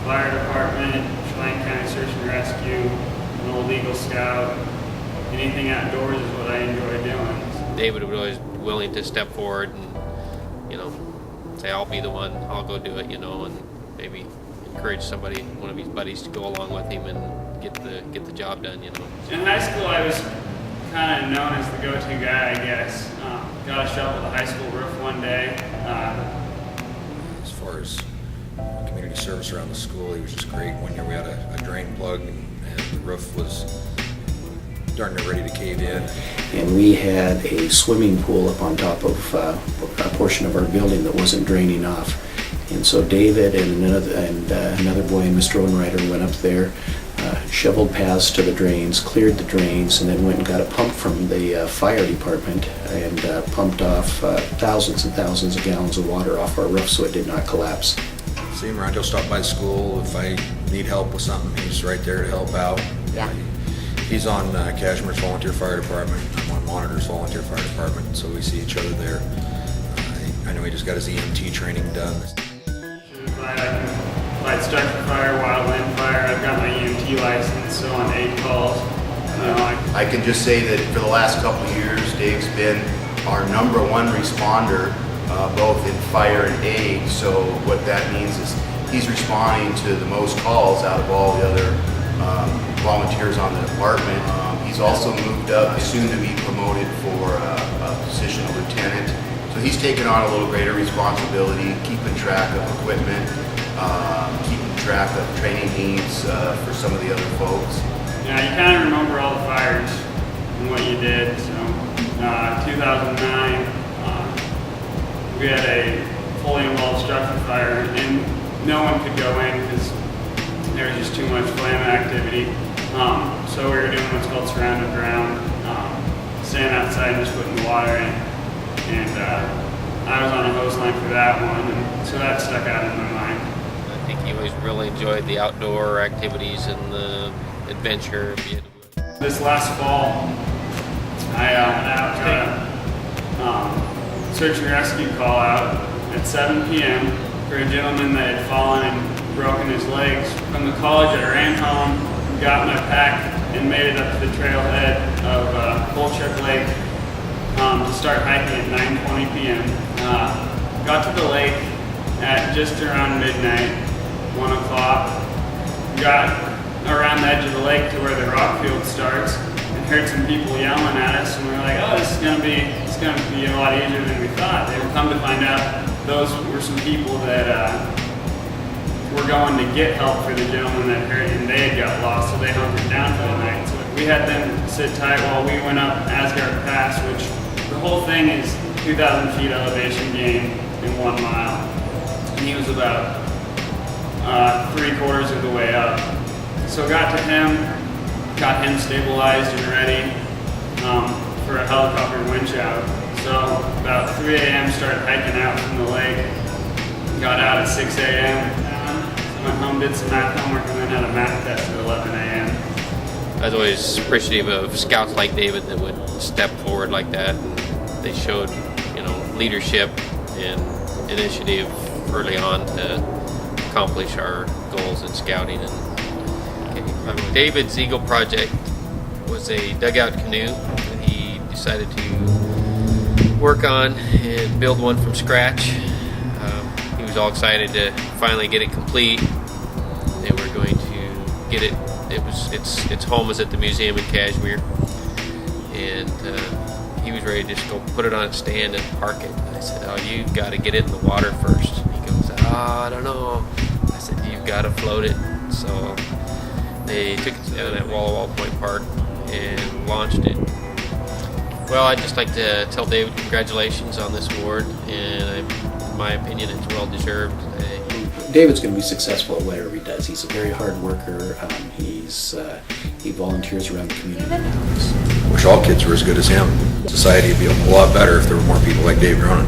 fire department, Chelan County Search and Rescue, an old Eagle Scout. Anything outdoors is what I enjoy doing. David was always willing to step forward and, say, I'll be the one, I'll go do it, and maybe encourage somebody, one of his buddies, to go along with him and get the job done. In high school, I was kind of known as the go-to guy, I guess. Got a shovel at the high school roof one day. As far as community service around the school, he was just great. One year we had a drain plug and the roof was darn near ready to cave in. And we had a swimming pool up on top of a portion of our building that wasn't draining off. And so David and another boy, Mr. Owenreiter, went up there, shoveled paths to the drains, cleared the drains, and then went and got a pump from the fire department and pumped off thousands and thousands of gallons of water off our roof so it did not collapse. See him around, he'll stop by the school. If I need help with something, he's right there to help out. Yeah. He's on Cashmere's volunteer fire department. I'm on Monitor's volunteer fire department, so we see each other there. I know he just got his EMT training done. I can fight structure fire, wildland fire. I've got my EMT license, so on 8 calls. I can just say that for the last couple of years, Dave's been our #1 responder, both in fire and aid. So what that means is he's responding to the most calls out of all the other volunteers on the department. He's also moved up, soon to be promoted for a position of lieutenant. So he's taken on a little greater responsibility, keeping track of equipment, keeping track of training needs for some of the other folks. Yeah, you kind of remember all the fires and what you did. So 2009, we had a fully involved structure fire, and no one could go in because there was just too much flame activity. So we were doing what's called surrounded ground, standing outside and just putting the water in. And I was on a hose line for that one, and so that stuck out in my mind. I think he always really enjoyed the outdoor activities and the adventure. This last fall, I got a search and rescue call out at 7 p.m. for a gentleman that had fallen and broken his legs. From the college, I ran home, got my pack, and made it up to the trailhead of Bolchuk Lake to start hiking at 9:20 p.m. Got to the lake at just around midnight, 1 o'clock. Got around the edge of the lake to where the rock field starts, and heard some people yelling at us, and we were like, "Oh, this is gonna be a lot easier than we thought." They would come to find out those were some people that were going to get help for the gentleman that hurt, and they had got lost, so they hunkered down for the night. So we had them sit tight while we went up Asgard Pass, which the whole thing is 2,000 feet elevation gain in 1 mile. And he was about 3/4 of the way up. So got to him, got him stabilized and ready for a helicopter winch out. So about 3 a.m. started hiking out from the lake. Got out at 6 a.m. Went home, did some math homework, and then had a math test at 11 a.m. I was always appreciative of scouts like David that would step forward like that. And they showed, leadership and initiative early on to accomplish our goals in scouting. And David's Eagle project was a dugout canoe that he decided to work on and build one from scratch. He was all excited to finally get it complete. They were going to get it. Its home is at the museum in Kashmere, and he was ready to just go put it on its stand and park it. I said, "Oh, you've got to get it in the water first." He goes, "Oh, I don't know." I said, "You've got to float it." So they took it down at Walla Point Park and launched it. Well, I'd just like to tell David congratulations on this award, and in my opinion, it's well deserved. David's going to be successful at whatever he does. He's a very hard worker. He volunteers around the community. Wish all kids were as good as him. Society would be a lot better if there were more people like Dave Ronan.